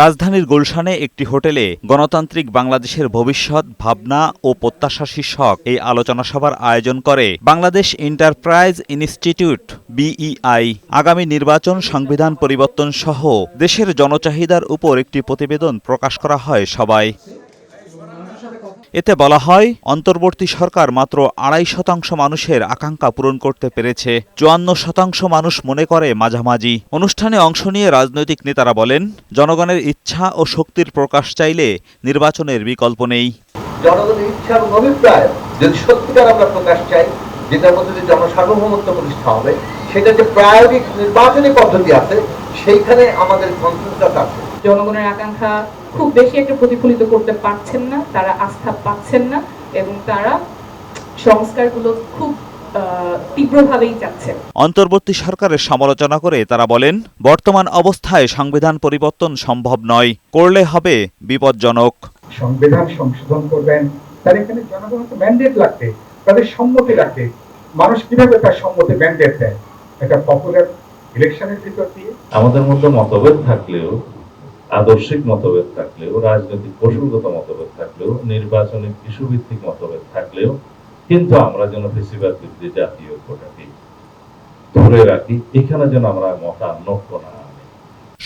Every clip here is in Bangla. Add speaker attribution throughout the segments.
Speaker 1: রাজধানীর গুলশানে একটি হোটেলে গণতান্ত্রিক বাংলাদেশের ভবিষ্যৎ ভাবনা ও প্রত্যাশা শীর্ষক এই আলোচনা সভার আয়োজন করে বাংলাদেশ এন্টারপ্রাইজ ইনস্টিটিউট বিইআই। আগামী নির্বাচন, সংবিধান পরিবর্তন সহ দেশের জনচাহিদার উপর একটি প্রতিবেদন প্রকাশ করা হয় সভায়। এতে বলা হয়, অন্তর্বর্তী সরকার মাত্র ২.৫% মানুষের আকাঙ্ক্ষা পূরণ করতে পেরেছে, ৫৪% মানুষ মনে করে মাঝামাঝি। অনুষ্ঠানে অংশ নিয়ে রাজনৈতিক নেতারা বলেন, জনগণের ইচ্ছা ও শক্তির প্রকাশ চাইলে নির্বাচনের বিকল্প নেই।
Speaker 2: জনগণের ইচ্ছা এবং অভিপ্রায় যদি সত্যিকার আমরা প্রকাশ চাই, যেটার মধ্যে যে জনসার্বভৌমত্ব প্রতিষ্ঠা হবে, সেটা যে প্রায়োগিক নির্বাচনী পদ্ধতি আছে, সেইখানে আমাদের কনসেনসাস আছে।
Speaker 3: জনগণের আকাঙ্ক্ষা খুব বেশি একটা প্রতিফলিত করতে পারছেন না, তারা আস্থা পাচ্ছেন না এবং তারা সংস্কারগুলো খুব তীব্রভাবেই চাচ্ছেন।
Speaker 1: অন্তর্বর্তী সরকারের সমালোচনা করে তারা বলেন, বর্তমান অবস্থায় সংবিধান পরিবর্তন সম্ভব নয়, করলে হবে বিপজ্জনক।
Speaker 4: সংবিধান সংশোধন করবেন, তার এখানে জনগণের ম্যান্ডেট লাগবে, তাদের সম্মতি লাগবে। মানুষ কিভাবে তার সম্মতি ম্যান্ডেট দেয়? এটা পপুলার ইলেকশনের ভিতর দিয়ে।
Speaker 5: আমাদের মধ্যে মতভেদ থাকলেও, আদর্শিক মতভেদ থাকলেও, রাজনৈতিক কৌশলগত মতভেদ থাকলেও, নির্বাচনিক ইস্যুভিত্তিক মতভেদ থাকলেও, কিন্তু আমরা যেন ফেসিবাদ বিরোধী জাতীয় কোটাকে ধরে রাখি, এখানে যেন আমরা মতানৈক্য না আনি।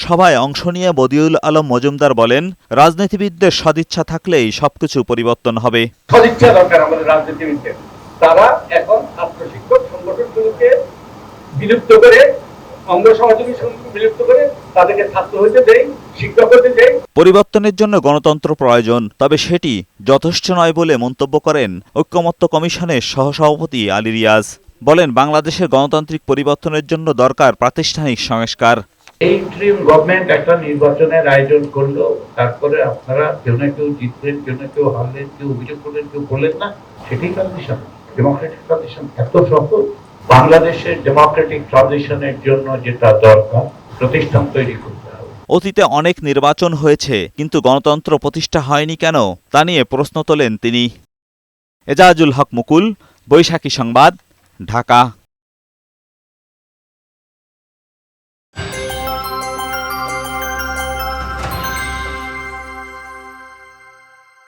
Speaker 1: সভায় অংশ নিয়ে বদিউল আলম মজুমদার বলেন, রাজনীতিবিদদের সদিচ্ছা থাকলেই সবকিছু পরিবর্তন হবে।
Speaker 4: সদিচ্ছা দরকার আমাদের রাজনীতিবিদদের। তারা এখন ছাত্র শিক্ষক সংগঠনগুলোকে বিলুপ্ত করে, অঙ্গ সহযোগী বিলুপ্ত করে তাদেরকে ছাত্র হতে দেয়, শিক্ষক হতে দেয়।
Speaker 1: পরিবর্তনের জন্য গণতন্ত্র প্রয়োজন, তবে সেটি যথেষ্ট নয় বলে মন্তব্য করেন ঐক্যমত্য কমিশনের সহসভাপতি আলী রিয়াজ। বলেন, বাংলাদেশের গণতান্ত্রিক পরিবর্তনের জন্য দরকার প্রাতিষ্ঠানিক সংস্কার।
Speaker 6: এই ইন্টারিম গভর্নমেন্ট একটা নির্বাচনের আয়োজন করলো, তারপরে আপনারা কেউ না কেউ জিতলেন, কেউ না কেউ হারলেন, কেউ অভিযোগ করলেন, কেউ করলেন না, সেটাই কন্ডিশন, ডেমোক্রেটিক কন্ডিশন। এত সফল বাংলাদেশের ডেমোক্রেটিক ট্রানজিশনের জন্য যেটা দরকার, প্রতিষ্ঠান তৈরি করতে হবে।
Speaker 1: অতীতে অনেক নির্বাচন হয়েছে, কিন্তু গণতন্ত্র প্রতিষ্ঠা হয়নি কেন, তা নিয়ে প্রশ্ন তোলেন তিনি। এজাজুল হক মুকুল, বৈশাখী সংবাদ, ঢাকা।